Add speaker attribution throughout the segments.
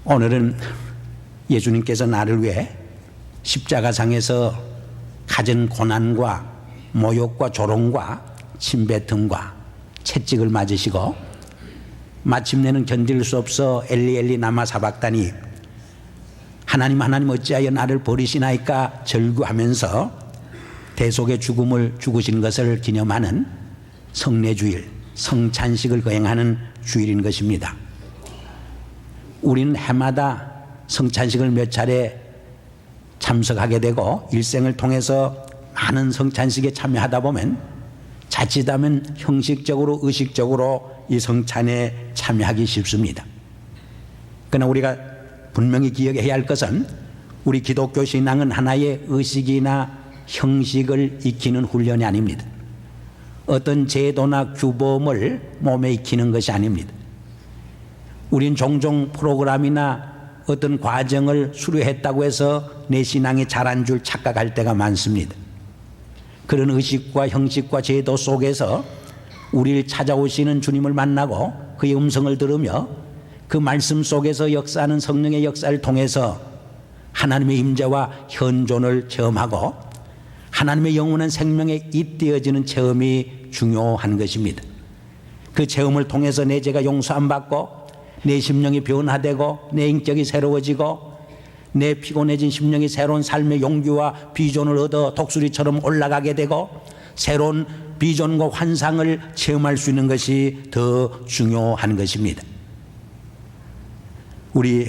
Speaker 1: 오늘은 예수님께서 나를 위해 십자가상에서 가진 고난과 모욕과 조롱과 침뱉음과 채찍을 맞으시고 마침내는 견딜 수 없어 엘리 엘리 라마 사박다니 하나님 하나님 어찌하여 나를 버리시나이까 절규하면서 대속의 죽음을 죽으신 것을 기념하는 성례주일, 성찬식을 거행하는 주일인 것입니다. 우리는 해마다 성찬식을 몇 차례 참석하게 되고 일생을 통해서 많은 성찬식에 참여하다 보면 자칫하면 형식적으로 의식적으로 이 성찬에 참여하기 쉽습니다. 그러나 우리가 분명히 기억해야 할 것은 우리 기독교 신앙은 하나의 의식이나 형식을 익히는 훈련이 아닙니다. 어떤 제도나 규범을 몸에 익히는 것이 아닙니다. 우린 종종 프로그램이나 어떤 과정을 수료했다고 해서 내 신앙이 잘한 줄 착각할 때가 많습니다. 그런 의식과 형식과 제도 속에서 우리를 찾아오시는 주님을 만나고 그의 음성을 들으며 그 말씀 속에서 역사하는 성령의 역사를 통해서 하나님의 임재와 현존을 체험하고 하나님의 영원한 생명에 잇대어지는 체험이 중요한 것입니다. 그 체험을 통해서 내 죄가 용서 안 받고 내 심령이 변화되고 내 인격이 새로워지고 내 피곤해진 심령이 새로운 삶의 용기와 비전을 얻어 독수리처럼 올라가게 되고 새로운 비전과 환상을 체험할 수 있는 것이 더 중요한 것입니다. 우리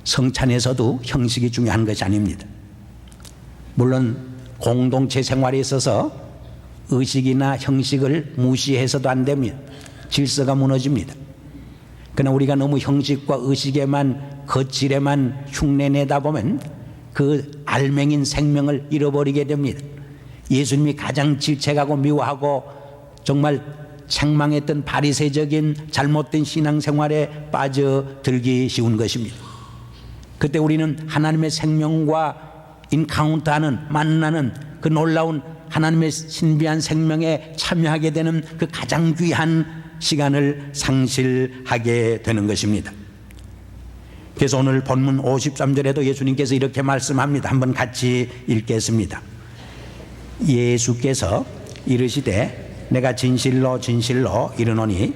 Speaker 1: 성찬에서도 형식이 중요한 것이 아닙니다. 물론 공동체 생활에 있어서 의식이나 형식을 무시해서도 안 됩니다. 질서가 무너집니다. 그러나 우리가 너무 형식과 의식에만 거칠에만 흉내내다 보면 그 알맹인 생명을 잃어버리게 됩니다. 예수님이 가장 질책하고 미워하고 정말 책망했던 바리새적인 잘못된 신앙생활에 빠져들기 쉬운 것입니다. 그때 우리는 하나님의 생명과 인카운트하는 만나는 그 놀라운 하나님의 신비한 생명에 참여하게 되는 그 가장 귀한 시간을 상실하게 되는 것입니다. 그래서 오늘 본문 53절에도 예수님께서 이렇게 말씀합니다. 한번 같이 읽겠습니다. 예수께서 이르시되 내가 진실로 진실로 이르노니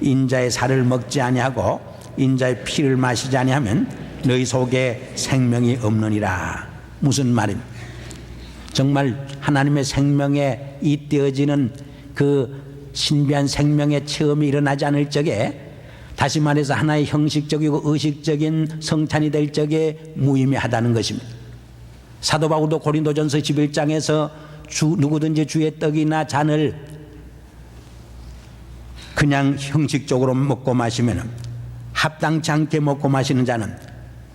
Speaker 1: 인자의 살을 먹지 아니하고 인자의 피를 마시지 아니하면 너희 속에 생명이 없느니라. 무슨 말입니까? 정말 하나님의 생명에 잇대어지는 그 신비한 생명의 체험이 일어나지 않을 적에 다시 말해서 하나의 형식적이고 의식적인 성찬이 될 적에 무의미하다는 것입니다. 사도 바울도 고린도전서 11장에서 누구든지 주의 떡이나 잔을 그냥 형식적으로 먹고 마시면 합당치 않게 먹고 마시는 자는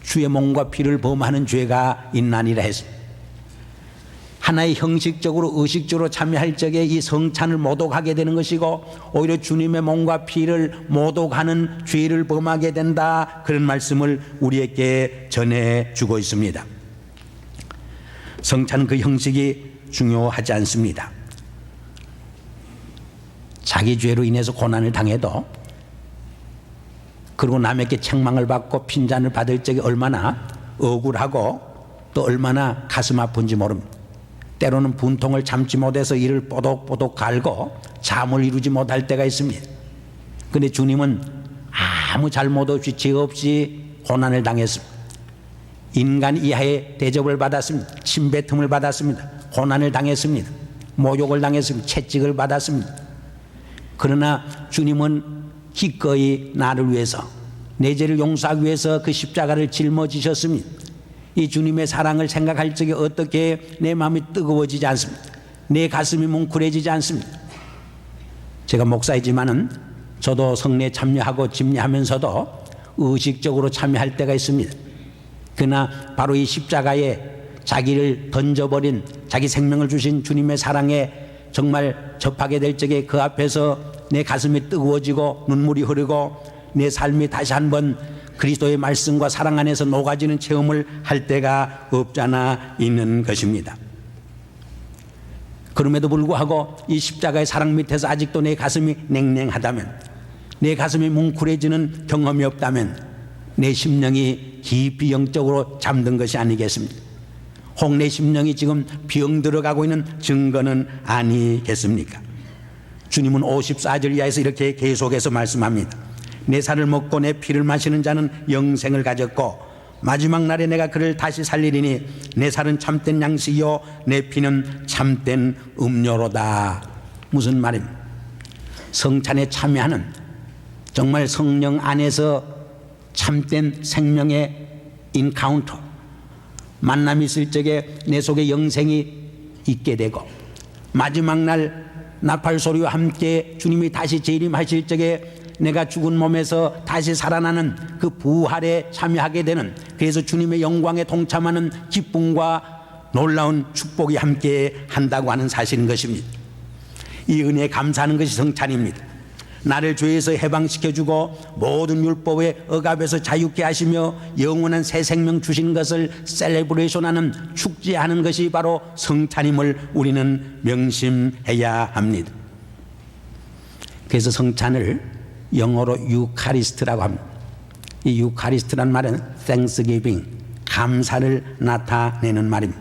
Speaker 1: 주의 몸과 피를 범하는 죄가 있나니라 했습니다. 하나의 형식적으로 의식적으로 참여할 적에 이 성찬을 모독하게 되는 것이고 오히려 주님의 몸과 피를 모독하는 죄를 범하게 된다. 그런 말씀을 우리에게 전해주고 있습니다. 성찬 그 형식이 중요하지 않습니다. 자기 죄로 인해서 고난을 당해도 그리고 남에게 책망을 받고 핀잔을 받을 적에 얼마나 억울하고 또 얼마나 가슴 아픈지 모릅니다. 때로는 분통을 참지 못해서 이를 뽀독뽀독 갈고 잠을 이루지 못할 때가 있습니다. 그런데 주님은 아무 잘못 없이 죄 없이 고난을 당했습니다. 인간 이하의 대접을 받았습니다. 침뱉음을 받았습니다. 고난을 당했습니다. 모욕을 당했습니다. 채찍을 받았습니다. 그러나 주님은 기꺼이 나를 위해서 내 죄를 용서하기 위해서 그 십자가를 짊어지셨습니다. 이 주님의 사랑을 생각할 적에 어떻게 내 마음이 뜨거워지지 않습니다. 내 가슴이 뭉클해지지 않습니다. 제가 목사이지만은 저도 성례 참여하고 집례하면서도 의식적으로 참여할 때가 있습니다. 그러나 바로 이 십자가에 자기를 던져버린 자기 생명을 주신 주님의 사랑에 정말 접하게 될 적에 그 앞에서 내 가슴이 뜨거워지고 눈물이 흐르고 내 삶이 다시 한번 그리스도의 말씀과 사랑 안에서 녹아지는 체험을 할 때가 없잖아 있는 것입니다. 그럼에도 불구하고 이 십자가의 사랑 밑에서 아직도 내 가슴이 냉랭하다면, 내 가슴이 뭉클해지는 경험이 없다면 내 심령이 깊이 영적으로 잠든 것이 아니겠습니까? 혹 내 심령이 지금 병 들어가고 있는 증거는 아니겠습니까? 주님은 54절 이하에서 이렇게 계속해서 말씀합니다. 내 살을 먹고 내 피를 마시는 자는 영생을 가졌고 마지막 날에 내가 그를 다시 살리리니 내 살은 참된 양식이요 내 피는 참된 음료로다. 무슨 말입니까? 성찬에 참여하는, 정말 성령 안에서 참된 생명의 인카운터, 만남이 있을 적에 내 속에 영생이 있게 되고 마지막 날 나팔 소리와 함께 주님이 다시 재림하실 적에 내가 죽은 몸에서 다시 살아나는 그 부활에 참여하게 되는, 그래서 주님의 영광에 동참하는 기쁨과 놀라운 축복이 함께 한다고 하는 사실인 것입니다. 이 은혜에 감사하는 것이 성찬입니다. 나를 죄에서 해방시켜주고 모든 율법의 억압에서 자유케 하시며 영원한 새 생명 주신 것을 셀레브레이션하는, 축제하는 것이 바로 성찬임을 우리는 명심해야 합니다. 그래서 성찬을 영어로 유카리스트라고 합니다. 이 유카리스트란 말은 Thanksgiving, 감사를 나타내는 말입니다.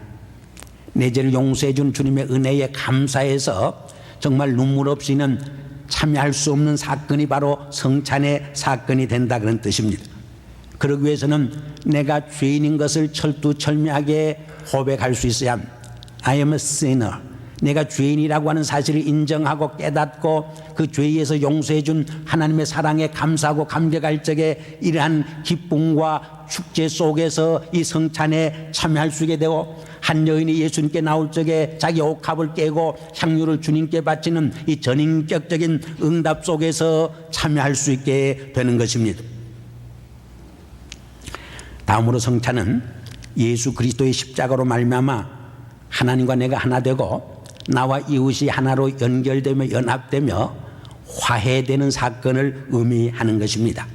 Speaker 1: 내 죄를 용서해 준 주님의 은혜에 감사해서 정말 눈물 없이는 참여할 수 없는 사건이 바로 성찬의 사건이 된다, 그런 뜻입니다. 그러기 위해서는 내가 죄인인 것을 철두철미하게 고백할 수 있어야 합니다. I am a sinner. 내가 죄인이라고 하는 사실을 인정하고 깨닫고 그 죄에서 용서해 준 하나님의 사랑에 감사하고 감격할 적에 이러한 기쁨과 축제 속에서 이 성찬에 참여할 수 있게 되고, 한 여인이 예수님께 나올 적에 자기 옥합을 깨고 향유를 주님께 바치는 이 전인격적인 응답 속에서 참여할 수 있게 되는 것입니다. 다음으로 성찬은 예수 그리스도의 십자가로 말미암아 하나님과 내가 하나 되고 나와 이웃이 하나로 연결되며 연합되며 화해되는 사건을 의미하는 것입니다.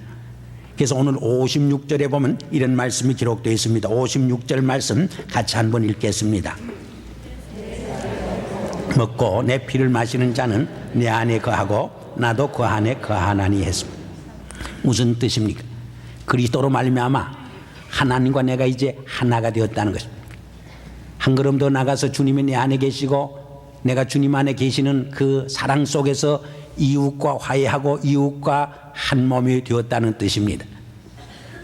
Speaker 1: 그래서 오늘 56절에 보면 이런 말씀이 기록되어 있습니다. 56절 말씀 같이 한번 읽겠습니다. 먹고 내 피를 마시는 자는 내 안에 거하고 나도 그 안에 거하나니 했습니다. 무슨 뜻입니까? 그리스도로 말미암아 하나님과 내가 이제 하나가 되었다는 것입니다. 한 걸음 더 나가서 주님이 내 안에 계시고 내가 주님 안에 계시는 그 사랑 속에서 이웃과 화해하고 이웃과 한 몸이 되었다는 뜻입니다.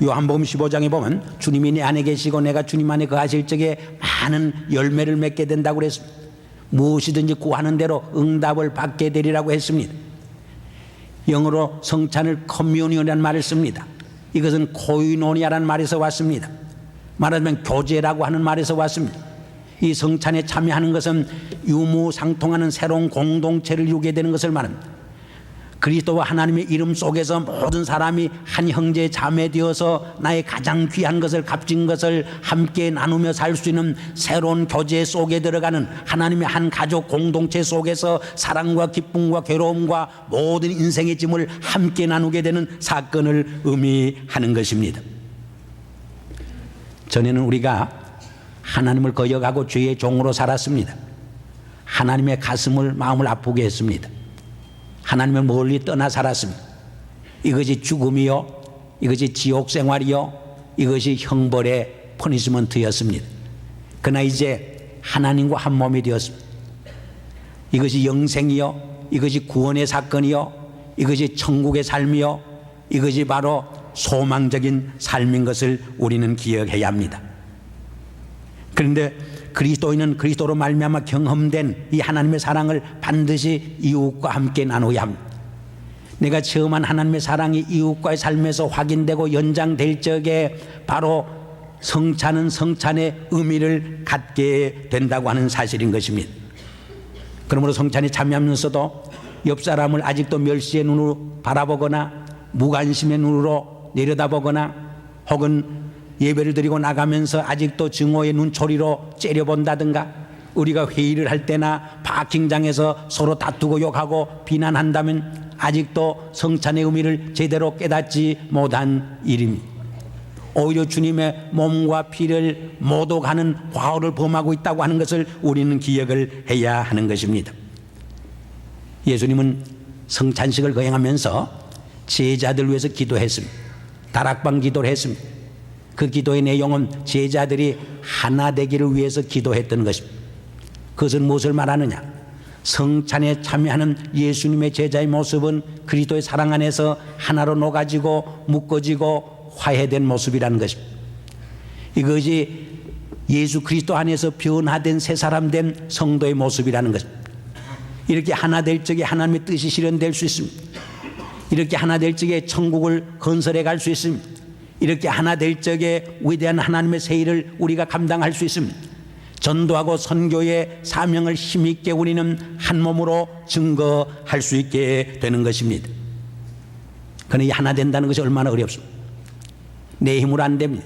Speaker 1: 요한복음 15장에 보면 주님이 내 안에 계시고 내가 주님 안에 거하실 적에 많은 열매를 맺게 된다고 그랬습니다. 무엇이든지 구하는 대로 응답을 받게 되리라고 했습니다. 영어로 성찬을 커뮤니언이라는 말을 씁니다. 이것은 코이노니아라는 말에서 왔습니다. 말하자면 교제라고 하는 말에서 왔습니다. 이 성찬에 참여하는 것은 유무상통하는 새로운 공동체를 이루게 되는 것을 말합니다. 그리스도와 하나님의 이름 속에서 모든 사람이 한 형제 자매 되어서 나의 가장 귀한 것을, 값진 것을 함께 나누며 살 수 있는 새로운 교제 속에 들어가는 하나님의 한 가족 공동체 속에서 사랑과 기쁨과 괴로움과 모든 인생의 짐을 함께 나누게 되는 사건을 의미하는 것입니다. 전에는 우리가 하나님을 거역하고 죄의 종으로 살았습니다. 하나님의 가슴을, 마음을 아프게 했습니다. 하나님을 멀리 떠나 살았습니다. 이것이 죽음이요, 이것이 지옥 생활이요, 이것이 형벌의 퍼니시먼트였습니다. 그러나 이제 하나님과 한 몸이 되었습니다. 이것이 영생이요, 이것이 구원의 사건이요, 이것이 천국의 삶이요, 이것이 바로 소망적인 삶인 것을 우리는 기억해야 합니다. 그런데 그리스도인은 그리스도로 말미암아 경험된 이 하나님의 사랑을 반드시 이웃과 함께 나누어야 합니다. 내가 체험한 하나님의 사랑이 이웃과의 삶에서 확인되고 연장될 적에 바로 성찬은 성찬의 의미를 갖게 된다고 하는 사실인 것입니다. 그러므로 성찬에 참여하면서도 옆 사람을 아직도 멸시의 눈으로 바라보거나 무관심의 눈으로 내려다보거나 혹은 예배를 드리고 나가면서 아직도 증오의 눈초리로 째려본다든가, 우리가 회의를 할 때나 파킹장에서 서로 다투고 욕하고 비난한다면 아직도 성찬의 의미를 제대로 깨닫지 못한 일입니다. 오히려 주님의 몸과 피를 모독하는 과오를 범하고 있다고 하는 것을 우리는 기억을 해야 하는 것입니다. 예수님은 성찬식을 거행하면서 제자들 위해서 기도했습니다. 다락방 기도를 했습니다. 그 기도의 내용은 제자들이 하나 되기를 위해서 기도했던 것입니다. 그것은 무엇을 말하느냐? 성찬에 참여하는 예수님의 제자의 모습은 그리스도의 사랑 안에서 하나로 녹아지고 묶어지고 화해된 모습이라는 것입니다. 이것이 예수 그리스도 안에서 변화된 새 사람 된 성도의 모습이라는 것입니다. 이렇게 하나 될 적에 하나님의 뜻이 실현될 수 있습니다. 이렇게 하나 될 적에 천국을 건설해 갈 수 있습니다. 이렇게 하나 될 적에 위대한 하나님의 새 일을 우리가 감당할 수 있습니다. 전도하고 선교의 사명을 힘있게 우리는 한 몸으로 증거할 수 있게 되는 것입니다. 그러나 이 하나 된다는 것이 얼마나 어렵습니까? 내 힘으로 안 됩니다.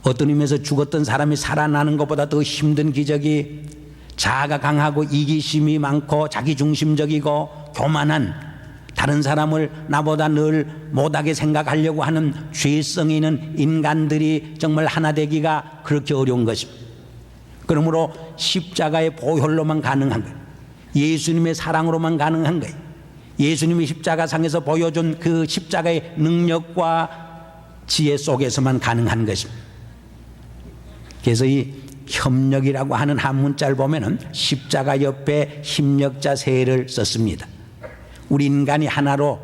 Speaker 1: 어떤 의미에서 죽었던 사람이 살아나는 것보다 더 힘든 기적이 자아가 강하고 이기심이 많고 자기중심적이고 교만한, 다른 사람을 나보다 늘 못하게 생각하려고 하는 죄성이 있는 인간들이 정말 하나 되기가 그렇게 어려운 것입니다. 그러므로 십자가의 보혈로만 가능한 거예요. 예수님의 사랑으로만 가능한 거예요. 예수님이 십자가상에서 보여준 그 십자가의 능력과 지혜 속에서만 가능한 것입니다. 그래서 이 협력이라고 하는 한문자를 보면은 십자가 옆에 협력자 세를 썼습니다. 우리 인간이 하나로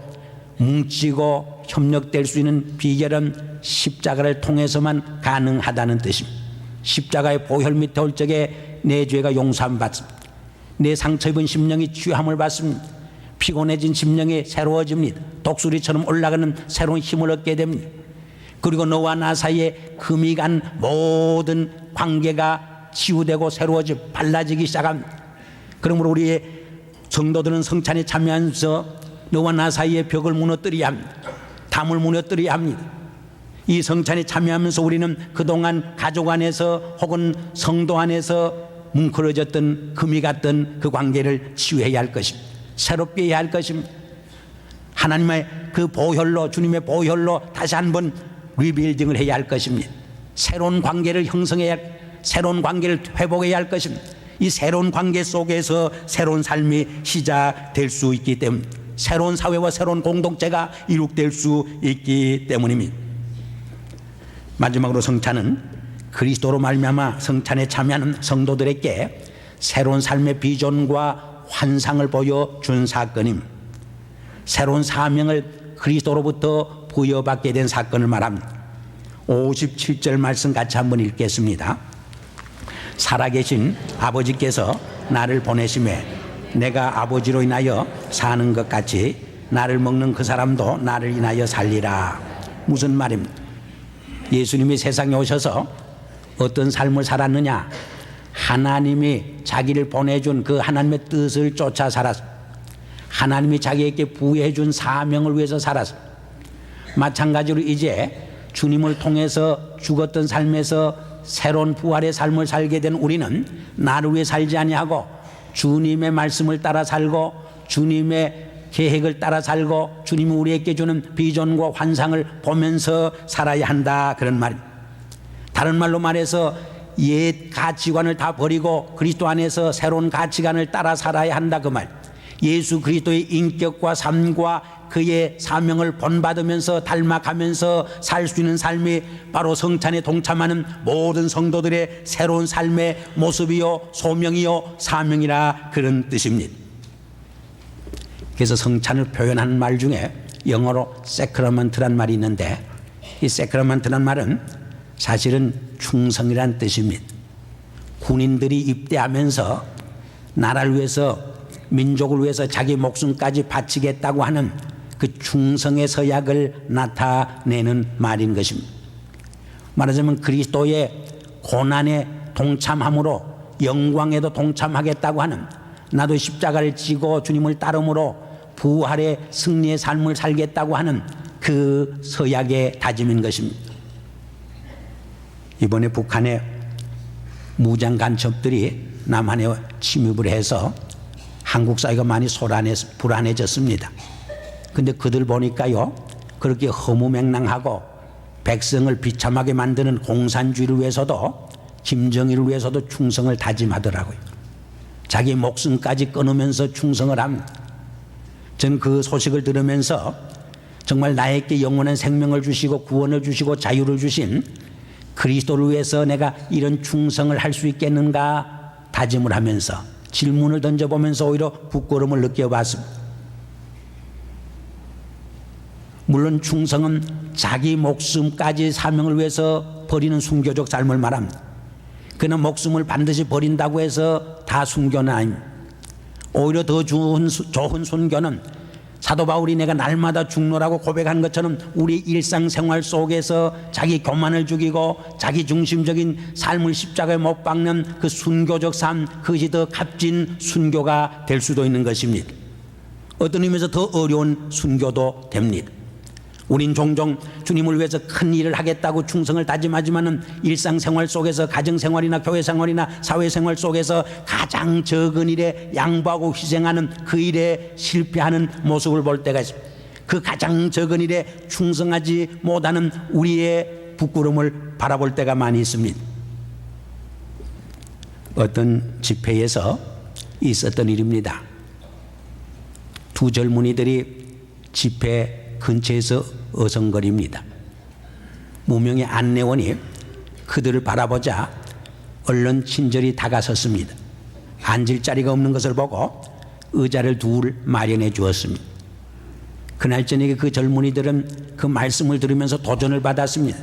Speaker 1: 뭉치고 협력될 수 있는 비결은 십자가를 통해서만 가능하다는 뜻입니다. 십자가의 보혈 밑에 올 적에 내 죄가 용서함 받습니다. 내 상처 입은 심령이 치유함을 받습니다. 피곤해진 심령이 새로워집니다. 독수리처럼 올라가는 새로운 힘을 얻게 됩니다. 그리고 너와 나 사이에 금이 간 모든 관계가 치유되고 새로워지고 달라지기 시작합니다. 그러므로 우리의 성도들은 성찬에 참여하면서 너와 나 사이의 벽을 무너뜨려야 합니다. 담을 무너뜨려야 합니다. 이 성찬에 참여하면서 우리는 그동안 가족 안에서 혹은 성도 안에서 뭉클어졌던 금이 갔던 그 관계를 치유해야 할 것입니다. 새롭게 해야 할 것입니다. 하나님의 그 보혈로, 주님의 보혈로 다시 한번 리빌딩을 해야 할 것입니다. 새로운 관계를 형성해야, 새로운 관계를 회복해야 할 것입니다. 이 새로운 관계 속에서 새로운 삶이 시작될 수 있기 때문에, 새로운 사회와 새로운 공동체가 이룩될 수 있기 때문입니다. 마지막으로 성찬은 그리스도로 말미암아 성찬에 참여하는 성도들에게 새로운 삶의 비전과 환상을 보여준 사건입니다. 새로운 사명을 그리스도로부터 부여받게 된 사건을 말합니다. 57절 말씀 같이 한번 읽겠습니다. 살아계신 아버지께서 나를 보내심에 내가 아버지로 인하여 사는 것 같이 나를 먹는 그 사람도 나를 인하여 살리라. 무슨 말입니까? 예수님이 세상에 오셔서 어떤 삶을 살았느냐? 하나님이 자기를 보내준 그 하나님의 뜻을 쫓아 살았습니다. 하나님이 자기에게 부여해 준 사명을 위해서 살았습니다. 마찬가지로 이제 주님을 통해서 죽었던 삶에서 새로운 부활의 삶을 살게 된 우리는 나를 위해 살지 아니하고 주님의 말씀을 따라 살고 주님의 계획을 따라 살고 주님이 우리에게 주는 비전과 환상을 보면서 살아야 한다, 그런 말입니다. 다른 말로 말해서 옛 가치관을 다 버리고 그리스도 안에서 새로운 가치관을 따라 살아야 한다, 그 말. 예수 그리스도의 인격과 삶과 그의 사명을 본받으면서 닮아가면서 살 수 있는 삶이 바로 성찬에 동참하는 모든 성도들의 새로운 삶의 모습이요 소명이요 사명이라, 그런 뜻입니다. 그래서 성찬을 표현하는 말 중에 영어로 세크라먼트란 말이 있는데, 이 세크라먼트란 말은 사실은 충성이란 뜻입니다. 군인들이 입대하면서 나라를 위해서, 민족을 위해서 자기 목숨까지 바치겠다고 하는 그 충성의 서약을 나타내는 말인 것입니다. 말하자면 그리스도의 고난에 동참함으로 영광에도 동참하겠다고 하는, 나도 십자가를 지고 주님을 따름으로 부활의 승리의 삶을 살겠다고 하는 그 서약의 다짐인 것입니다. 이번에 북한의 무장 간첩들이 남한에 침입을 해서 한국 사회가 많이 불안해졌습니다. 근데 그들 보니까요, 그렇게 허무맹랑하고 백성을 비참하게 만드는 공산주의를 위해서도, 김정일을 위해서도 충성을 다짐하더라고요. 자기 목숨까지 끊으면서 충성을 합니다. 전 그 소식을 들으면서 정말 나에게 영원한 생명을 주시고 구원을 주시고 자유를 주신 그리스도를 위해서 내가 이런 충성을 할 수 있겠는가 다짐을 하면서 질문을 던져보면서 오히려 부끄러움을 느껴봤습니다. 물론 충성은 자기 목숨까지 사명을 위해서 버리는 순교적 삶을 말합니다. 그러나 목숨을 반드시 버린다고 해서 다 순교는 아닙니다. 오히려 더 좋은 순교는 사도 바울이 내가 날마다 죽노라고 고백한 것처럼 우리 일상생활 속에서 자기 교만을 죽이고 자기 중심적인 삶을 십자가에 못 박는 그 순교적 삶, 그것이 더 값진 순교가 될 수도 있는 것입니다. 어떤 의미에서 더 어려운 순교도 됩니다. 우린 종종 주님을 위해서 큰 일을 하겠다고 충성을 다짐하지만은 일상생활 속에서 가정생활이나 교회생활이나 사회생활 속에서 가장 적은 일에 양보하고 희생하는 그 일에 실패하는 모습을 볼 때가 있습니다. 그 가장 적은 일에 충성하지 못하는 우리의 부끄러움을 바라볼 때가 많이 있습니다. 어떤 집회에서 있었던 일입니다. 두 젊은이들이 집회 근처에서 어성거립니다. 무명의 안내원이 그들을 바라보자 얼른 친절히 다가섰습니다. 앉을 자리가 없는 것을 보고 의자를 둘 마련해 주었습니다. 그날 저녁에 그 젊은이들은 그 말씀을 들으면서 도전을 받았습니다.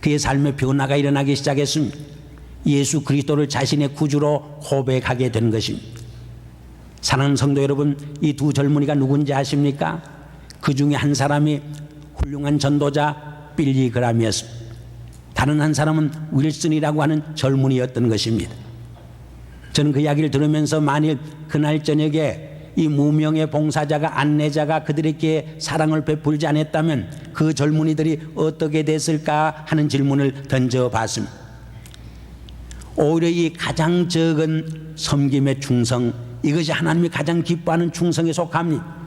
Speaker 1: 그의 삶에 변화가 일어나기 시작했습니다. 예수 그리스도를 자신의 구주로 고백하게 된 것입니다. 사랑하는 성도 여러분, 이 두 젊은이가 누군지 아십니까? 그 중에 한 사람이 훌륭한 전도자 빌리 그람이었습니다. 다른 한 사람은 윌슨이라고 하는 젊은이였던 것입니다. 저는 그 이야기를 들으면서 만일 그날 저녁에 이 무명의 봉사자가 안내자가 그들에게 사랑을 베풀지 않았다면 그 젊은이들이 어떻게 됐을까 하는 질문을 던져봤습니다. 오히려 이 가장 적은 섬김의 충성, 이것이 하나님이 가장 기뻐하는 충성에 속합니다.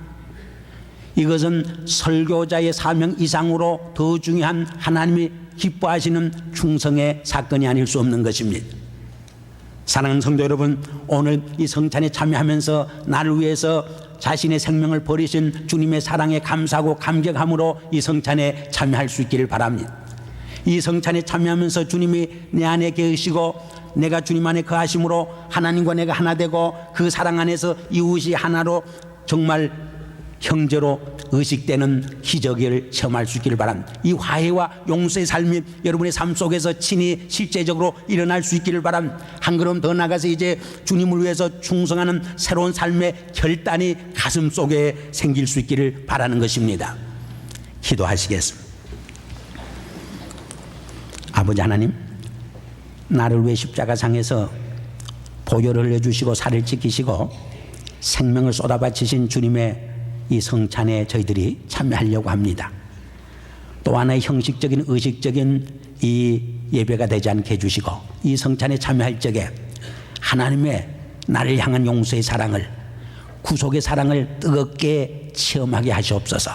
Speaker 1: 이것은 설교자의 사명 이상으로 더 중요한 하나님이 기뻐하시는 충성의 사건이 아닐 수 없는 것입니다. 사랑하는 성도 여러분, 오늘 이 성찬에 참여하면서 나를 위해서 자신의 생명을 버리신 주님의 사랑에 감사하고 감격함으로 이 성찬에 참여할 수 있기를 바랍니다. 이 성찬에 참여하면서 주님이 내 안에 계시고 내가 주님 안에 거하심으로 하나님과 내가 하나 되고 그 사랑 안에서 이웃이 하나로 정말 형제로 의식되는 기적을 체험할 수 있기를 바랍니다. 이 화해와 용서의 삶이 여러분의 삶 속에서 친히 실제적으로 일어날 수 있기를 바랍니다. 한 걸음 더 나가서 이제 주님을 위해서 충성하는 새로운 삶의 결단이 가슴 속에 생길 수 있기를 바라는 것입니다. 기도하시겠습니다. 아버지 하나님, 나를 위해 십자가상에서 보혈을 흘려주시고 살을 찢기시고 생명을 쏟아바치신 주님의 이 성찬에 저희들이 참여하려고 합니다. 또 하나의 형식적인 의식적인 이 예배가 되지 않게 해주시고 이 성찬에 참여할 적에 하나님의 나를 향한 용서의 사랑을, 구속의 사랑을 뜨겁게 체험하게 하시옵소서.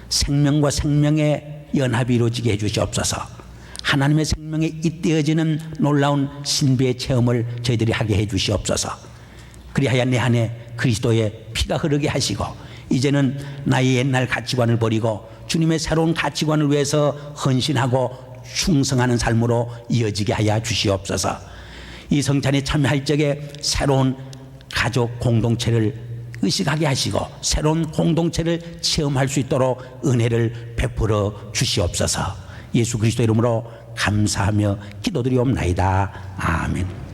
Speaker 1: 생명과 생명의 연합이 이루어지게 해주시옵소서. 하나님의 생명에 잇대어지는 놀라운 신비의 체험을 저희들이 하게 해주시옵소서. 그리하여 내 안에 그리스도의 피가 흐르게 하시고 이제는 나의 옛날 가치관을 버리고 주님의 새로운 가치관을 위해서 헌신하고 충성하는 삶으로 이어지게 하여 주시옵소서. 이 성찬에 참여할 적에 새로운 가족 공동체를 의식하게 하시고 새로운 공동체를 체험할 수 있도록 은혜를 베풀어 주시옵소서. 예수 그리스도 이름으로 감사하며 기도드리옵나이다. 아멘.